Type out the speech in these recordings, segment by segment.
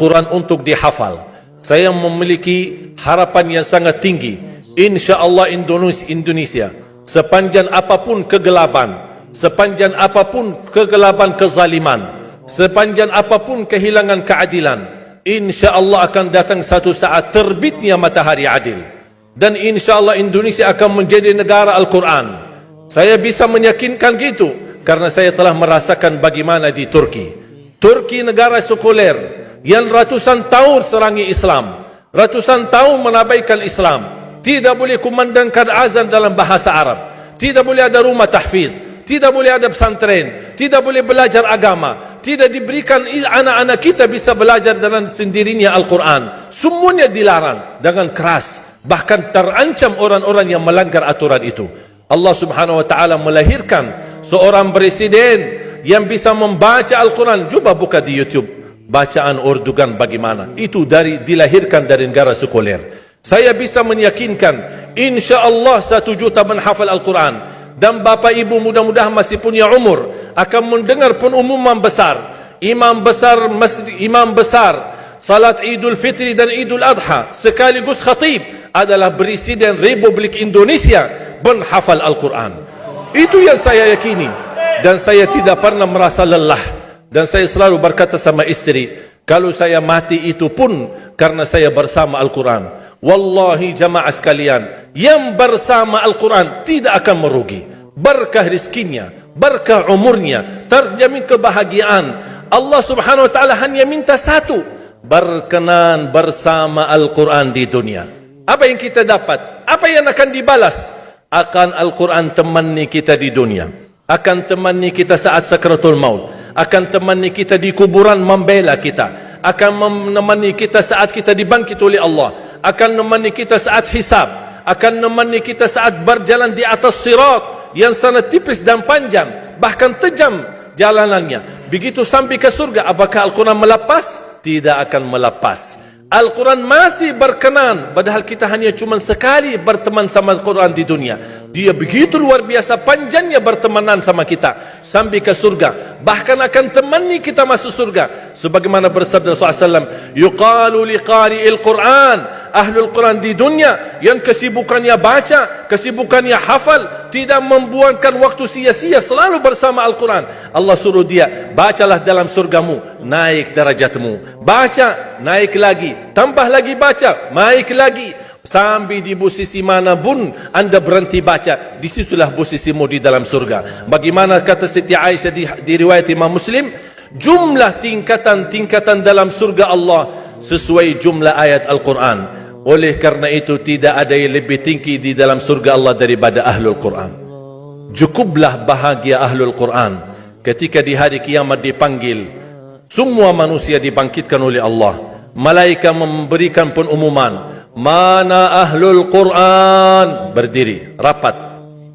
Al-Quran untuk dihafal. Saya memiliki harapan yang sangat tinggi. InsyaAllah Indonesia, sepanjang apapun kegelapan, sepanjang apapun kegelapan kezaliman, sepanjang apapun kehilangan keadilan, InsyaAllah akan datang satu saat terbitnya matahari adil. Dan InsyaAllah Indonesia akan menjadi negara Al-Quran. Saya bisa meyakinkan gitu karena saya telah merasakan bagaimana di Turki. Turki negara sekuler yang ratusan tahun serangi Islam, ratusan tahun menabaikan Islam, tidak boleh kumandangkan azan dalam bahasa Arab, tidak boleh ada rumah tahfiz, tidak boleh ada pesantren, tidak boleh belajar agama, tidak diberikan anak-anak kita bisa belajar dengan sendirinya Al-Quran. Semuanya dilarang dengan keras, bahkan terancam orang-orang yang melanggar aturan itu. Allah Subhanahu wa taala melahirkan seorang presiden yang bisa membaca Al-Quran. Coba buka di YouTube bacaan Erdogan bagaimana. Itu dilahirkan dari negara sekuler. Saya bisa meyakinkan InsyaAllah 1 juta menghafal Al-Quran. Dan Bapak Ibu mudah-mudahan masih punya umur akan mendengar pengumuman besar. Imam besar salat Idul Fitri dan Idul Adha sekaligus khatib adalah Presiden Republik Indonesia menghafal Al-Quran. Itu yang saya yakini. Dan saya tidak pernah merasa lelah. Dan saya selalu berkata sama istri, kalau saya mati itu pun karena saya bersama Al-Quran. Wallahi jamaah sekalian, yang bersama Al-Quran tidak akan merugi. Berkah rizkinya, berkah umurnya, terjamin kebahagiaan. Allah Subhanahu wa taala hanya minta satu, berkenan bersama Al-Quran di dunia. Apa yang kita dapat? Apa yang akan dibalas? Akan Al-Quran temani kita di dunia, akan temani kita saat sakratul maut, akan temani kita di kuburan membela kita, akan menemani kita saat kita dibangkit oleh Allah, akan menemani kita saat hisab, akan menemani kita saat berjalan di atas sirat yang sangat tipis dan panjang, bahkan tajam jalanannya. Begitu sampai ke surga, apakah Al-Quran melepas? Tidak akan melepas. Al-Quran masih berkenan, padahal kita hanya cuma sekali berteman sama Al-Quran di dunia. Dia begitu luar biasa panjangnya bertemanan sama kita sampai ke surga. Bahkan akan temani kita masuk surga. Sebagaimana bersabda Rasulullah SAW, yuqalu liqari'il Quran, ahlul Quran di dunia yang kesibukannya baca, kesibukannya hafal, tidak membuangkan waktu sia-sia, selalu bersama Al-Quran. Allah suruh dia, bacalah dalam surgamu, naik derajatmu. Baca, naik lagi, tambah lagi baca, naik lagi, sampai di posisi mana pun anda berhenti baca, disitulah posisimu di dalam surga. Bagaimana kata Siti Aisyah di riwayat Imam Muslim, jumlah tingkatan-tingkatan dalam surga Allah sesuai jumlah ayat Al-Quran. Oleh karena itu tidak ada yang lebih tinggi di dalam surga Allah daripada Ahlul Quran. Cukuplah bahagia Ahlul Quran ketika di hari kiamat dipanggil, semua manusia dibangkitkan oleh Allah. Malaikat memberikan pengumuman, mana Ahlul Quran? Berdiri, rapat,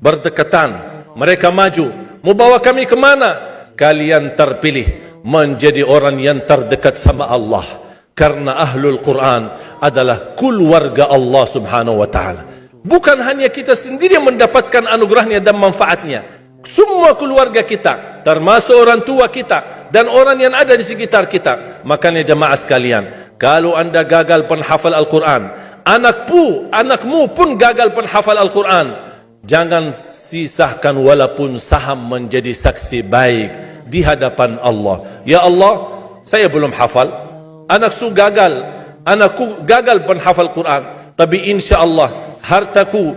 berdekatan. Mereka maju, mau bawa kami ke mana? Kalian terpilih menjadi orang yang terdekat sama Allah. Karena Ahlul Quran adalah keluarga Allah Subhanahu wa ta'ala. Bukan hanya kita sendiri yang mendapatkan anugerahnya dan manfaatnya. Semua keluarga kita, termasuk orang tua kita dan orang yang ada di sekitar kita. Makanya jemaah sekalian, kalau anda gagal penghafal Al-Quran, anakmu pun gagal penghafal Al-Quran, jangan sisahkan walaupun saham menjadi saksi baik di hadapan Allah. Ya Allah, saya belum hafal, anakku gagal penghafal Quran, tapi insyaAllah hartaku,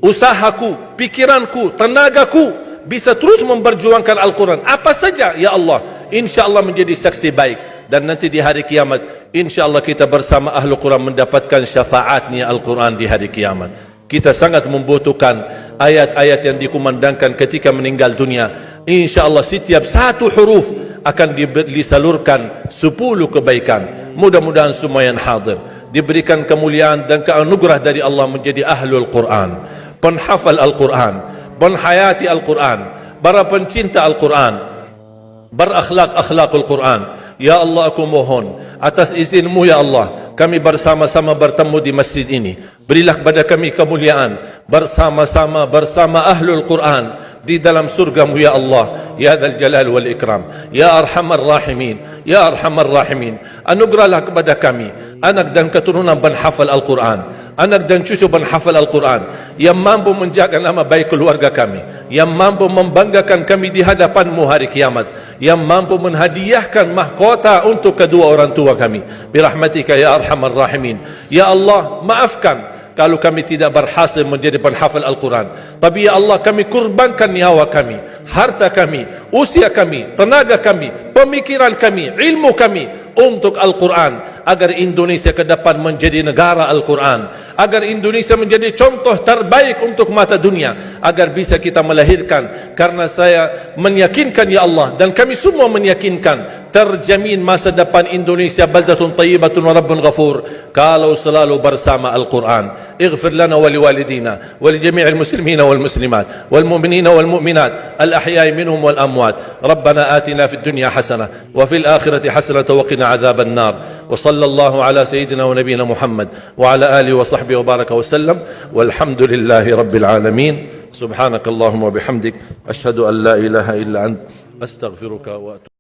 usahaku, pikiranku, tenagaku bisa terus memperjuangkan Al-Quran. Apa saja, ya Allah, insyaAllah menjadi saksi baik. Dan nanti di hari kiamat, insyaAllah kita bersama Ahlul Quran mendapatkan syafaatnya Al-Quran di hari kiamat. Kita sangat membutuhkan ayat-ayat yang dikumandangkan ketika meninggal dunia. InsyaAllah setiap satu huruf akan disalurkan 10 kebaikan. Mudah-mudahan semua yang hadir diberikan kemuliaan dan keanugerah dari Allah menjadi Ahlul Quran, penghafal Al-Quran, penghayati Al-Quran, para pencinta Al-Quran, berakhlak-akhlakul Quran. Ya Allah, aku mohon atas izinmu ya Allah, kami bersama-sama bertemu di masjid ini. Berilah kepada kami kemuliaan bersama-sama bersama Ahlul Quran di dalam surgamu ya Allah, ya Dzal Jalal wal Ikram, ya Arhamar Rahimin, ya Arhamar Rahimin. Anugerahlah kepada kami anak dan keturunan penghafal Al-Quran, anak dan cucu penghafal Al-Quran yang mampu menjaga nama baik keluarga kami, yang mampu membanggakan kami di hadapan-Mu hari kiamat, yang mampu menghadiahkan mahkota untuk kedua orang tua kami. Birahmatika ya Arhamar Rahimin. Ya Allah, maafkan kalau kami tidak berhasil menjadi penghafal Al-Quran. Tapi ya Allah, kami kurbankan nyawa kami, harta kami, usia kami, tenaga kami, pemikiran kami, ilmu kami untuk Al-Quran, agar Indonesia ke depan menjadi negara Al-Quran, agar Indonesia menjadi contoh terbaik untuk mata dunia, agar bisa kita melahirkan. Karena saya meyakinkan ya Allah, dan kami semua meyakinkan, terjamin masa depan Indonesia baldatun tayyibatun wa rabbun ghafur kalau selalu bersama Al-Quran. اغفر لنا ولوالدينا ولجميع المسلمين والمسلمات والمؤمنين والمؤمنات الأحياء منهم والأموات. ربنا آتنا في الدنيا حسنة وفي الآخرة حسنة وقنا عذاب النار. وصلى الله على سيدنا ونبينا محمد وعلى آله وصحبه وبارك وسلم والحمد لله رب العالمين. سبحانك اللهم وبحمدك أشهد أن لا إله إلا أنت أستغفرك وأتوب